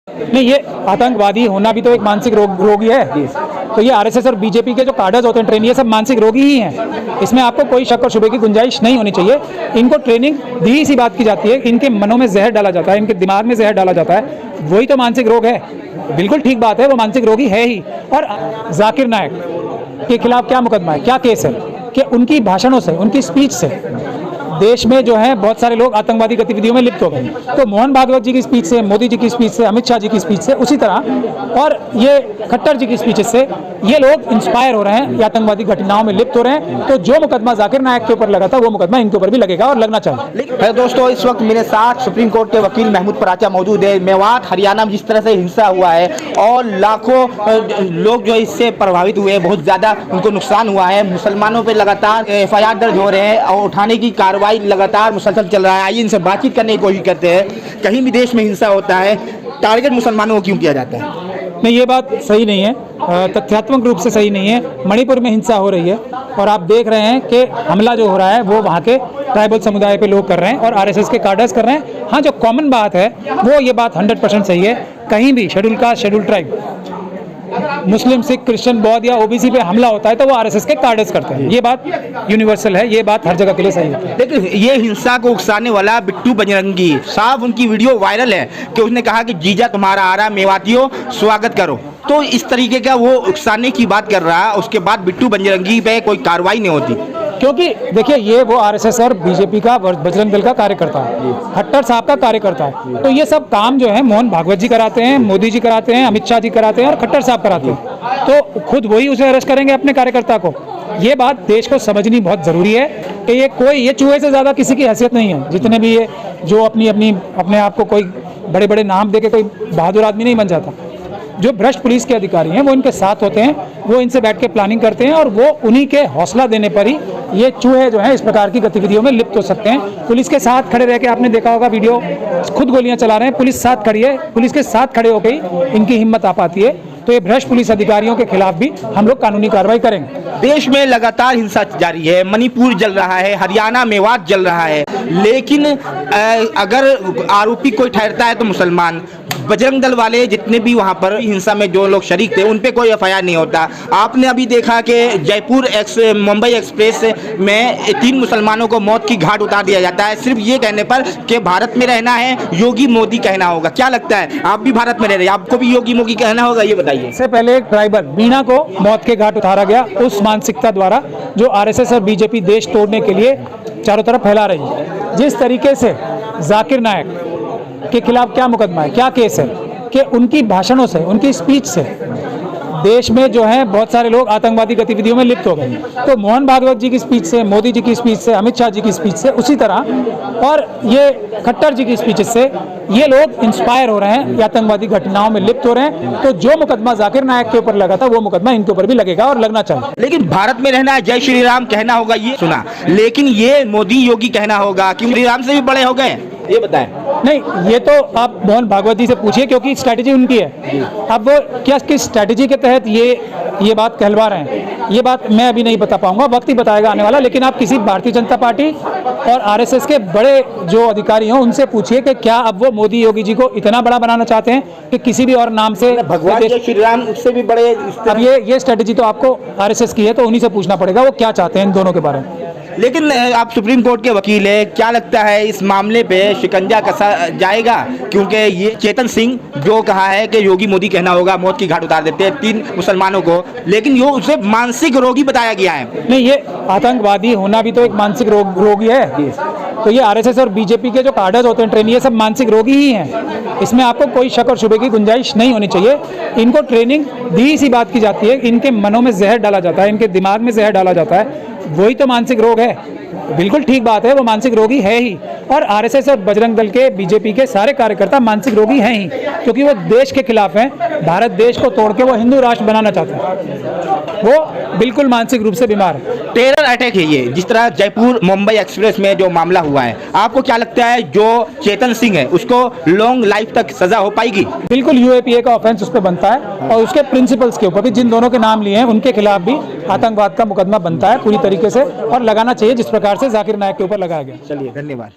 नहीं, ये आतंकवादी होना भी तो एक मानसिक रोग ही है। तो ये आरएसएस और बीजेपी के जो कार्डर्स होते हैं ट्रेन, ये सब मानसिक रोगी ही हैं। इसमें आपको कोई शक और शुबे की गुंजाइश नहीं होनी चाहिए। इनको ट्रेनिंग दी सी बात की जाती है, इनके मनों में जहर डाला जाता है, इनके दिमाग में जहर डाला जाता है, वही तो मानसिक रोग है। बिल्कुल ठीक बात है, वो मानसिक रोगी है ही। और जाकिर नायक के खिलाफ क्या मुकदमा है, क्या केस है कि उनकी भाषणों से, उनकी स्पीच से देश में जो है बहुत सारे लोग आतंकवादी गतिविधियों में लिप्त हो गए। तो मोहन भागवत जी की स्पीच से, मोदी जी की स्पीच से, अमित शाह जी की स्पीच से, उसी तरह और ये खट्टर जी की स्पीच से ये लोग इंस्पायर हो रहे हैं, आतंकवादी घटनाओं में लिप्त हो रहे हैं। तो जो मुकदमा जाकिर नायक के ऊपर लगा था वो मुकदमा इनके ऊपर भी लगेगा और लगना चाहिए। दोस्तों, इस वक्त मेरे साथ सुप्रीम कोर्ट के वकील महमूद पराचा मौजूद है। मेवात हरियाणा में जिस तरह से हिंसा हुआ है और लाखों लोग जो इससे प्रभावित हुए, बहुत ज्यादा उनको नुकसान हुआ है, मुसलमानों पर लगातार FIR दर्ज हो रहे हैं और उठाने की कार्रवाई लगातार मुसलसल चल रहा है। आइए इनसे बातचीत करने की कोशिश करते हैं। कहीं भी देश में हिंसा होता है, टारगेट मुसलमानों को क्यों किया जाता है? नहीं, ये बात सही नहीं है, तथ्यात्मक रूप से सही नहीं है। मणिपुर में हिंसा हो रही है और आप देख रहे हैं कि हमला जो हो रहा है वो वहाँ के ट्राइबल समुदाय पे लोग कर रहे हैं और आरएसएस के कार्डर्स कर रहे हैं। हाँ, जो कॉमन बात है वो ये बात 100% सही है। कहीं भी शेड्यूल कास्ट, शेड्यूल ट्राइब, मुस्लिम, सिख, क्रिश्चियन, बौद्ध या ओबीसी पे हमला होता है तो वो आरएसएस के कार्डर्स करते हैं। ये बात यूनिवर्सल है, ये बात हर जगह के लिए सही है। लेकिन ये हिंसा को उकसाने वाला बिट्टू बजरंगी साहब, उनकी वीडियो वायरल है कि उसने कहा कि जीजा तुम्हारा आ रहा, मेवातियों स्वागत करो। तो इस तरीके का वो उकसाने की बात कर रहा है, उसके बाद बिट्टू बजरंगी पे कोई कार्रवाई नहीं होती। क्योंकि देखिए, ये वो आरएसएस और बीजेपी का, बजरंग दल का कार्यकर्ता है, खट्टर साहब का कार्यकर्ता है। तो ये सब काम जो है मोहन भागवत जी कराते हैं, मोदी जी कराते हैं, अमित शाह जी कराते हैं और खट्टर साहब कराते हैं। तो खुद वही उसे अरेस्ट करेंगे अपने कार्यकर्ता को। ये बात देश को समझनी बहुत जरूरी है कि ये चूहे से ज्यादा किसी की हैसियत नहीं है। जितने भी ये जो अपने आप को कोई बड़े बड़े नाम देके कोई बहादुर आदमी नहीं बन जाता। जो भ्रष्ट पुलिस के अधिकारी हैं वो इनके साथ होते हैं, वो इनसे बैठ के प्लानिंग करते हैं और वो उन्हीं के हौसला देने पर ही ये चूहे जो हैं इस प्रकार की गतिविधियों में लिप्त हो सकते हैं। पुलिस के साथ खड़े रह के आपने देखा होगा वीडियो, खुद गोलियां चला रहे हैं, पुलिस साथ खड़ी है, पुलिस के साथ खड़े होकर ही इनकी हिम्मत आ पाती है। तो ये भ्रष्ट पुलिस अधिकारियों के खिलाफ भी हम लोग कानूनी कार्रवाई करेंगे। देश में लगातार हिंसा जारी है, मणिपुर जल रहा है, हरियाणा मेवात जल रहा है, लेकिन अगर आरोपी कोई ठहरता है तो मुसलमान, बजरंग दल वाले जितने भी वहां पर हिंसा में जो लोग शरीक थे उन पे कोई FIR नहीं होता। आपने अभी देखा कि जयपुर मुंबई एक्सप्रेस में 3 मुसलमानों को मौत की घाट उतार दिया जाता है सिर्फ ये कहने पर कि भारत में रहना है, योगी मोदी कहना होगा। क्या लगता है, आप भी भारत में रह रहे हैं, आपको भी योगी मोदी कहना होगा? ये बताइए। इससे पहले एक ट्राइबल मीणा को मौत के घाट उतारा गया उस मानसिकता द्वारा जो आरएसएस और बीजेपी देश तोड़ने के लिए चारों तरफ फैला रही है। जिस तरीके से जाकिर नायक के खिलाफ क्या मुकदमा है, क्या केस है कि उनकी भाषणों से, उनकी स्पीच से देश में जो है बहुत सारे लोग आतंकवादी गतिविधियों में लिप्त हो गए। तो मोहन भागवत जी की स्पीच से, मोदी जी की स्पीच से, अमित शाह जी की स्पीच से, उसी तरह और ये खट्टर जी की स्पीच से ये लोग इंस्पायर हो रहे हैं, आतंकवादी घटनाओं में लिप्त हो रहे हैं। तो जो मुकदमा जाकिर नायक के ऊपर लगा था वो मुकदमा इनके ऊपर भी लगेगा और लगना चाहिए। लेकिन भारत में रहना है, जय श्री राम कहना होगा, ये सुना, लेकिन ये मोदी योगी कहना होगा, क्यों श्री राम से भी बड़े हो गए, ये बताएं। नहीं, ये तो आप मोहन भागवत जी से पूछिए क्योंकि स्ट्रैटेजी उनकी है। अब वो क्या किस स्ट्रैटेजी के तहत ये बात कहलवा रहे हैं, ये बात मैं अभी नहीं बता पाऊंगा, वक्त ही बताएगा आने वाला। लेकिन आप किसी भारतीय जनता पार्टी और आरएसएस के बड़े जो अधिकारी हों उनसे पूछिए कि क्या अब वो मोदी योगी जी को इतना बड़ा बनाना चाहते हैं कि किसी भी और नाम से भगवान श्री राम उससे भी बड़े। अब ये स्ट्रैटेजी तो आपको आरएसएस की है, तो उन्हीं से पूछना पड़ेगा वो क्या चाहते हैं इन दोनों के बारे में। लेकिन आप सुप्रीम कोर्ट के वकील है, क्या लगता है इस मामले पे शिकंजा कसा जाएगा? क्योंकि ये चेतन सिंह जो कहा है कि योगी मोदी कहना होगा, मौत की घाट उतार देते हैं 3 मुसलमानों को, लेकिन यो उसे मानसिक रोगी बताया गया है। नहीं, ये आतंकवादी होना भी तो एक मानसिक रोग ही है। तो ये आरएसएस और बीजेपी के जो कार्डर्स होते हैं ट्रेन, ये सब मानसिक रोगी ही हैं। इसमें आपको कोई शक और शुबे की गुंजाइश नहीं होनी चाहिए। इनको ट्रेनिंग दी सी बात की जाती है, इनके मनों में जहर डाला जाता है, इनके दिमाग में जहर डाला जाता है, वही तो मानसिक रोग है। बिल्कुल ठीक बात है, वो मानसिक रोगी है ही। और आरएसएस और बजरंग दल के, बीजेपी के सारे कार्यकर्ता मानसिक रोगी हैं ही, क्योंकि वो देश के खिलाफ हैं। भारत देश को तोड़ के वो हिंदू राष्ट्र बनाना चाहते हैं। वो बिल्कुल मानसिक रूप से बीमार है। टेरर अटैक है ये, जिस तरह जयपुर मुंबई एक्सप्रेस में जो मामला हुआ है, आपको क्या लगता है जो चेतन सिंह है उसको लॉन्ग लाइफ तक सजा हो पाएगी? बिल्कुल, यूएपीए का ऑफेंस उस पर बनता है और उसके प्रिंसिपल्स के ऊपर भी, जिन दोनों के नाम लिए हैं उनके खिलाफ भी आतंकवाद का मुकदमा बनता है पूरी तरीके से, और लगाना चाहिए जिस प्रकार से जाकिर नायक के ऊपर लगाया गया। चलिए, धन्यवाद।